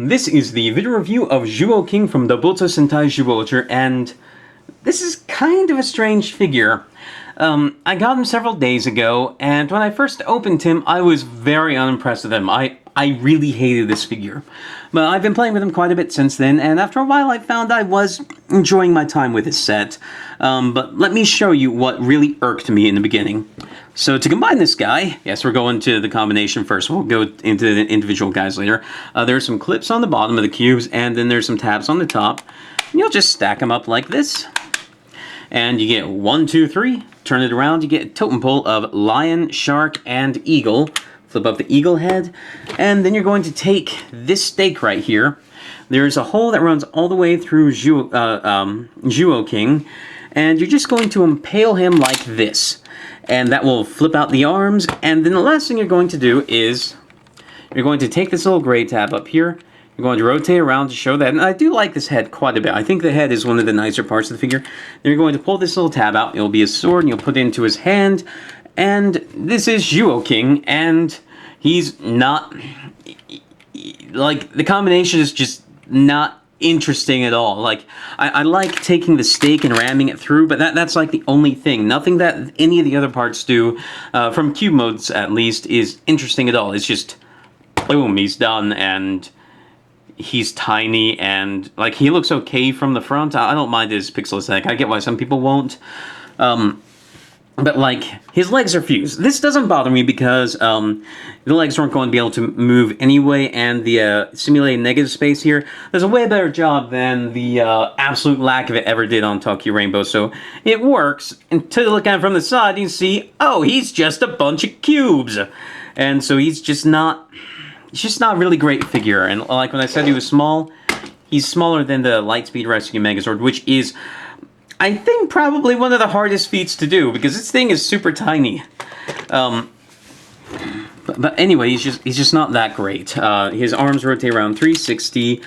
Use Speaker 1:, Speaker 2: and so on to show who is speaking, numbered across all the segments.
Speaker 1: This is the video review of ZyuohKing from Doubutsu Sentai Zyuohger, and this is kind of a strange figure. I got him several days ago, and when I first opened him, I was very unimpressed with him. I really hated this figure. But I've been playing with him quite a bit since then, and after a while I found I was enjoying my time with this set. But let me show you what really irked me in the beginning. So to combine this guy, yes, we're going to the combination first. We'll go into the individual guys later. There's some clips on the bottom of the cubes, and then there's some tabs on the top. And you'll just stack them up like this. And you get 1, 2, 3. Turn it around, you get a totem pole of lion, shark, and eagle. Flip up the eagle head, and then you're going to take this stake right here. There's a hole that runs all the way through ZyuohKing, and you're just going to impale him like this. And that will flip out the arms, and then the last thing you're going to do is you're going to take this little gray tab up here. You're going to rotate around to show that, and I do like this head quite a bit. I think the head is one of the nicer parts of the figure. Then you're going to pull this little tab out. It'll be a sword, and you'll put it into his hand. And this is ZyuohKing, and he's not, like, the combination is just not interesting at all. Like, I like taking the stake and ramming it through, but that's like the only thing. Nothing that any of the other parts do, from cube modes at least, is interesting at all. It's just, boom, he's done, and he's tiny, and, like, he looks okay from the front. I don't mind his pixel aesthetic. I get why some people won't. But, like, his legs are fused. This doesn't bother me because the legs weren't going to be able to move anyway, and the simulated negative space here does a way better job than the absolute lack of it ever did on Tokyo Rainbow, so it works. Until you look at it from the side, you see, oh, he's just a bunch of cubes! And so he's just not a really great figure, and like when I said he was small, he's smaller than the Lightspeed Rescue Megazord, which is, I think, probably one of the hardest feats to do, because this thing is super tiny. But anyway, he's just not that great. His arms rotate around 360.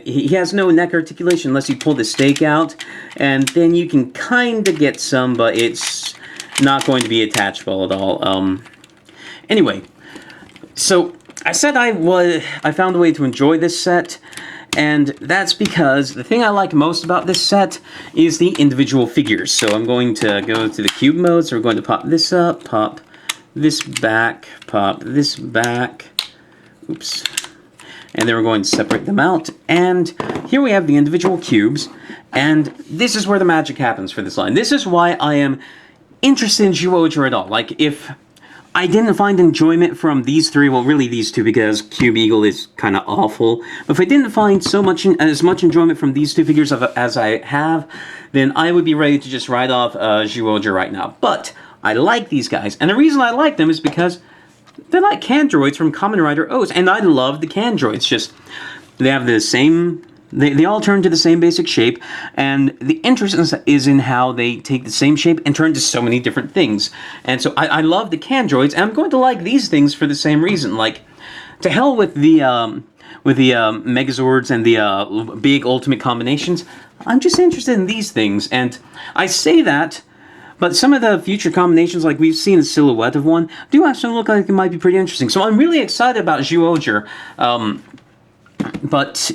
Speaker 1: He has no neck articulation unless you pull the stake out, and then you can kind of get some, but it's not going to be attachable at all. Anyway, so I said I found a way to enjoy this set. And that's because the thing I like most about this set is the individual figures. So I'm going to go to the cube mode. So we're going to pop this up, pop this back, pop this back. Oops. And then we're going to separate them out. And here we have the individual cubes. And this is where the magic happens for this line. This is why I am interested in Zyuohger at all. Like, if I didn't find enjoyment from these three, well, really these two, because Cube Eagle is kind of awful. But if I didn't find as much enjoyment from these two figures as I have, then I would be ready to just write off Zyuohger right now. But I like these guys, and the reason I like them is because they're like Candroids from Kamen Rider O's, and I love the Candroids. Just, they have the same... They all turn to the same basic shape, and the interest is in how they take the same shape and turn to so many different things. And so I love the Candroids, and I'm going to like these things for the same reason. Like, to hell with the Megazords and the big ultimate combinations. I'm just interested in these things, and I say that, but some of the future combinations, like we've seen a silhouette of one, do actually look like it might be pretty interesting. So I'm really excited about Zyuohger, but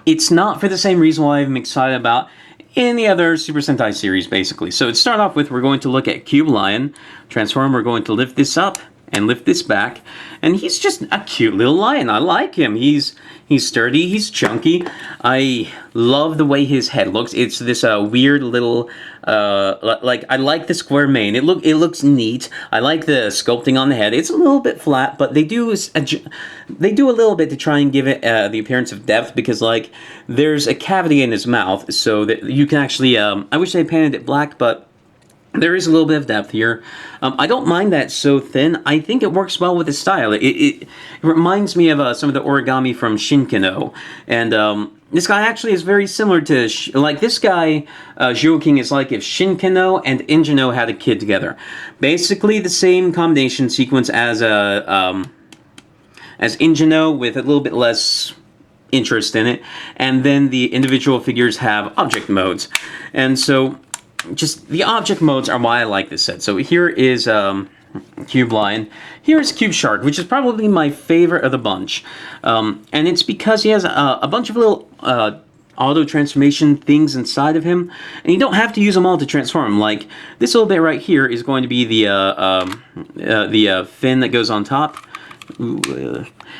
Speaker 1: it's not for the same reason why I'm excited about any other Super Sentai series, basically. So to start off with, we're going to look at Cube Lion. Transform, we're going to lift this up and lift this back. And he's just a cute little lion. I like him. He's sturdy, he's chunky. I love the way his head looks. It's this weird little, like, I like the square mane. It looks neat. I like the sculpting on the head. It's a little bit flat, but they do a little bit to try and give it the appearance of depth, because, like, there's a cavity in his mouth, so that you can actually, I wish they painted it black, but there is a little bit of depth here. I don't mind that it's so thin. I think it works well with his style. It reminds me of some of the origami from Shinkano. And this guy actually is very similar to, like, this guy, ZyuohKing, is like if Shinkano and Ingeno had a kid together. Basically the same combination sequence as Ingeno, with a little bit less interest in it. And then the individual figures have object modes. And so just the object modes are why I like this set. So here is Cube Lion. Here's Cube Shark, which is probably my favorite of the bunch. And it's because he has a bunch of little auto transformation things inside of him, and you don't have to use them all to transform. Like this little bit right here is going to be the fin that goes on top.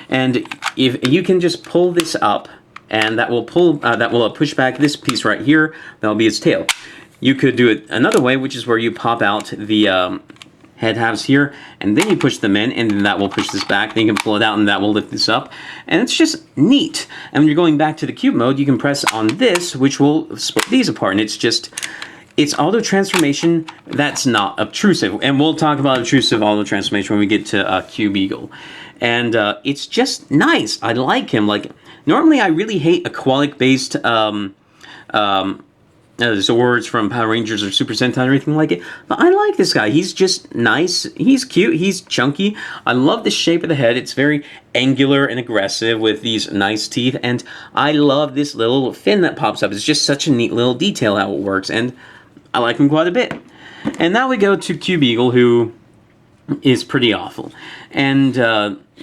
Speaker 1: And if you can just pull this up, and that will push back this piece right here. That'll be its tail. You could do it another way, which is where you pop out the head halves here, and then you push them in, and then that will push this back. Then you can pull it out, and that will lift this up. And it's just neat. And when you're going back to the cube mode, you can press on this, which will split these apart. And it's auto transformation that's not obtrusive. And we'll talk about obtrusive auto transformation when we get to Cube Eagle. And it's just nice. I like him. Like, normally I really hate aquatic-based Zords from Power Rangers or Super Sentai or anything like it, but I like this guy. He's just nice. He's cute. He's chunky. I love the shape of the head. It's very angular and aggressive with these nice teeth, and I love this little fin that pops up. It's just such a neat little detail how it works, and I like him quite a bit. And now we go to Cube Eagle, who is pretty awful. And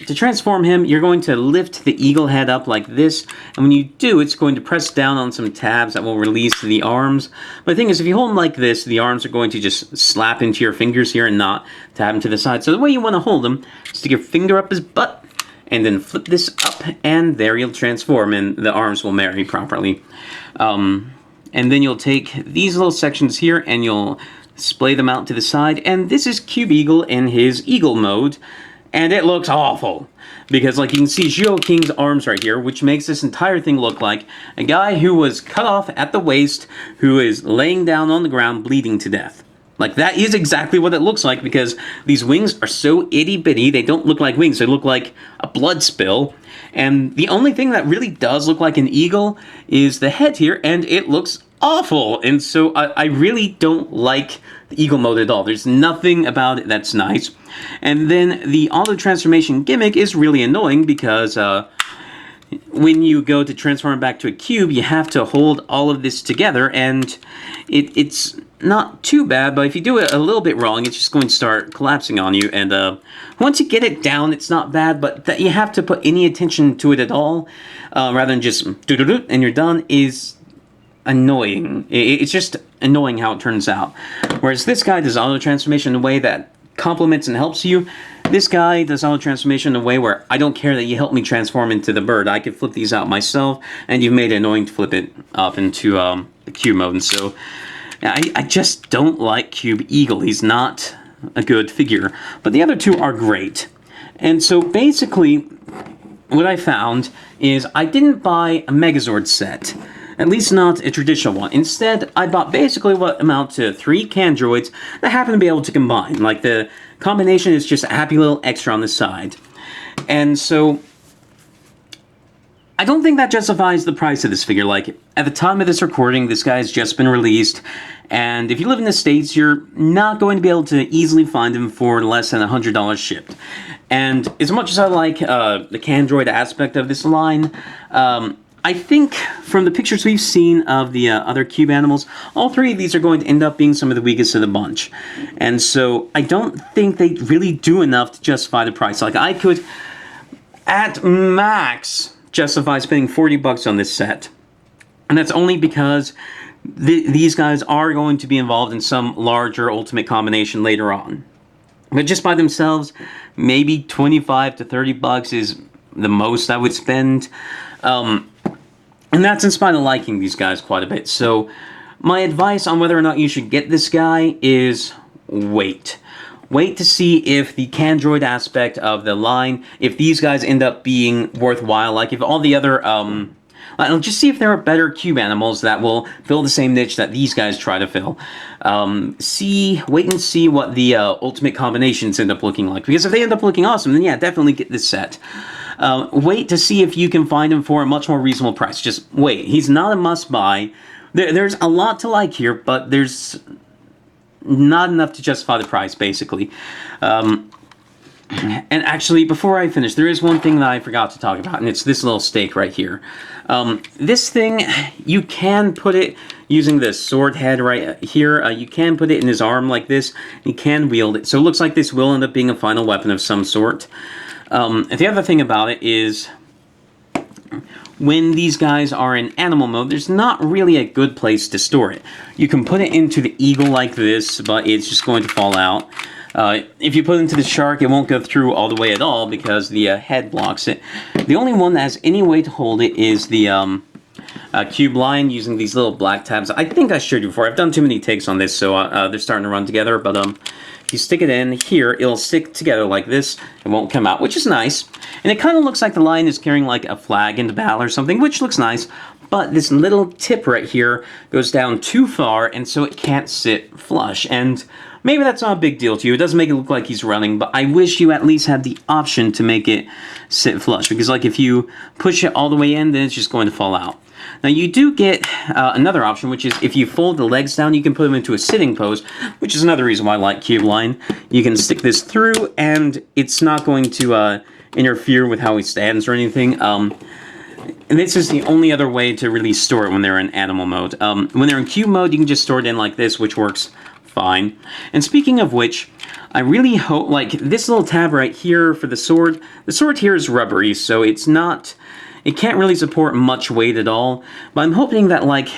Speaker 1: to transform him, you're going to lift the eagle head up like this, and when you do, it's going to press down on some tabs that will release the arms. But the thing is, if you hold them like this, the arms are going to just slap into your fingers here and not tab them to the side. So the way you want to hold him is stick your finger up his butt, and then flip this up, and there you'll transform, and the arms will marry properly. And then you'll take these little sections here, and you'll splay them out to the side, and this is Cube Eagle in his Eagle mode, and it looks awful. Because, like, you can see ZyuohKing's arms right here, which makes this entire thing look like a guy who was cut off at the waist, who is laying down on the ground bleeding to death. Like, that is exactly what it looks like, because these wings are so itty-bitty, they don't look like wings, they look like a blood spill. And the only thing that really does look like an eagle is the head here, and it looks awful. And so I really don't like the eagle mode at all. There's nothing about it that's nice. And then the auto transformation gimmick is really annoying, because when you go to transform back to a cube, you have to hold all of this together, and it's not too bad, but if you do it a little bit wrong, it's just going to start collapsing on you. And once you get it down, it's not bad, but that you have to put any attention to it at all, rather than just do-do-do and you're done, is annoying. It's just annoying how it turns out. Whereas this guy does auto transformation in a way that complements and helps you. This guy does auto transformation in a way where I don't care that you help me transform into the bird. I could flip these out myself, and you've made it annoying to flip it up into the cube mode. And so I just don't like Cube Eagle. He's not a good figure. But the other two are great. And so basically, what I found is I didn't buy a Megazord set. At least not a traditional one. Instead, I bought basically what amount to 3 Candroids that happen to be able to combine. Like, the combination is just a happy little extra on the side. And so I don't think that justifies the price of this figure. Like, at the time of this recording, this guy has just been released, and if you live in the States, you're not going to be able to easily find him for less than $100 shipped. And as much as I like the Candroid aspect of this line, I think from the pictures we've seen of the other cube animals, all 3 of these are going to end up being some of the weakest of the bunch. And so I don't think they really do enough to justify the price. Like, I could, at max, justify spending $40 on this set. And that's only because these guys are going to be involved in some larger ultimate combination later on. But just by themselves, maybe $25 to $30 is the most I would spend. And that's in spite of liking these guys quite a bit. So my advice on whether or not you should get this guy is wait. Wait to see if the Candroid aspect of the line, if these guys end up being worthwhile. Like, if all the other, just see if there are better cube animals that will fill the same niche that these guys try to fill. Wait and see what the ultimate combinations end up looking like. Because if they end up looking awesome, then yeah, definitely get this set. Wait to see if you can find him for a much more reasonable price. Just wait. He's not a must-buy. There's a lot to like here, but there's not enough to justify the price, basically. And actually, before I finish, there is one thing that I forgot to talk about, and it's this little stake right here. This thing, you can put it using the sword head right here. You can put it in his arm like this. You can wield it. So it looks like this will end up being a final weapon of some sort. The other thing about it is, when these guys are in animal mode, there's not really a good place to store it. You can put it into the eagle like this, but it's just going to fall out. If you put it into the shark, it won't go through all the way at all because the head blocks it. The only one that has any way to hold it is the cube line using these little black tabs. I think I showed you before. I've done too many takes on this, so they're starting to run together. But if you stick it in here, it'll stick together like this. It won't come out, which is nice. And it kind of looks like the line is carrying like a flag into battle or something, which looks nice. But this little tip right here goes down too far, and so it can't sit flush. And maybe that's not a big deal to you. It doesn't make it look like he's running, but I wish you at least had the option to make it sit flush. Because like if you push it all the way in, then it's just going to fall out. Now you do get another option, which is if you fold the legs down, you can put them into a sitting pose, which is another reason why I like cube line. You can stick this through, and it's not going to interfere with how he stands or anything. And this is the only other way to really store it when they're in animal mode. When they're in cube mode, you can just store it in like this, which works fine. And speaking of which, I really hope, like, this little tab right here for the sword here is rubbery, so it can't really support much weight at all. But I'm hoping that, like,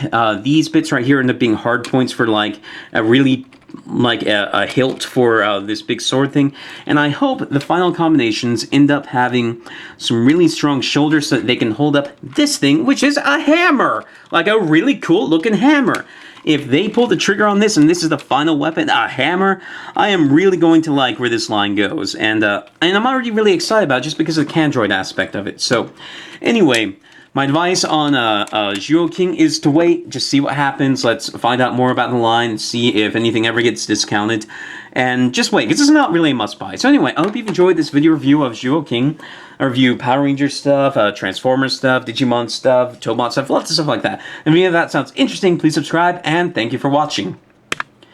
Speaker 1: these bits right here end up being hard points for, like, a really, like, a hilt for this big sword thing. And I hope the final combinations end up having some really strong shoulders so that they can hold up this thing, which is a hammer! Like, a really cool looking hammer. If they pull the trigger on this and this is the final weapon, a hammer, I am really going to like where this line goes. And I'm already really excited about it just because of the Candroid aspect of it. So, anyway, my advice on ZyuohKing is to wait, just see what happens. Let's find out more about the line, see if anything ever gets discounted. And just wait, because this is not really a must-buy. So anyway, I hope you've enjoyed this video review of ZyuohKing. I review Power Ranger stuff, Transformers stuff, Digimon stuff, Tobot stuff, lots of stuff like that. If any of that sounds interesting, please subscribe, and thank you for watching.